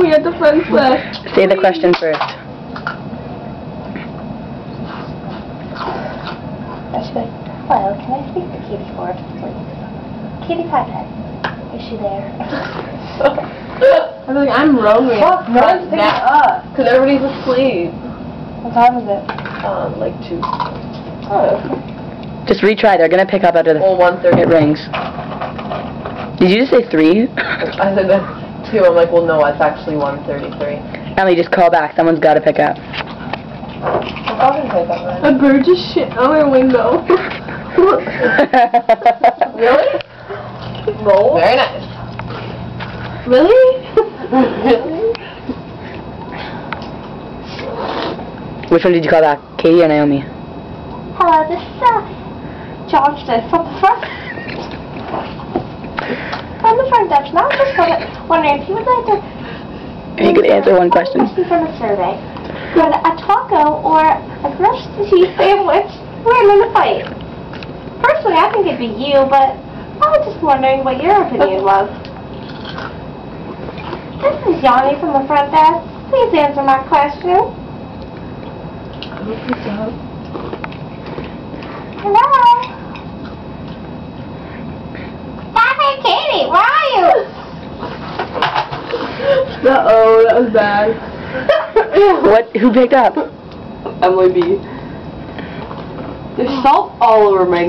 me at the princess. Say the question first. I should be like, hello, can I speak to Katie Ford, please? Katie Paquette, is she there? I'm like, I'm roaming. Fuck, no one's picking up. Because everybody's asleep. What time is it? Like 2. Oh. Just retry. They're gonna pick up after the Well, 1:30. it rings. Did you just say 3? I said that 2. I'm like, well, no, it's actually 1:33. Emily, just call back. Someone's got to pick up. A bird just shit on my window. Really? Roll. Very nice. Really? Really? Which one did you call back? Katie or Naomi? Hello, this is George from the front. From the front desk. Now I'm just wondering if you would like to... You could answer one question. From the survey. Would a taco or a grilled cheese sandwich win in a fight? Personally, I think it'd be you, but I was just wondering what your opinion was. This is Yanni from the front desk. Please answer my question. Hello? Hey, Katie, where are you? Uh-oh, that was bad. What? Who picked up? Emily B. There's salt all over my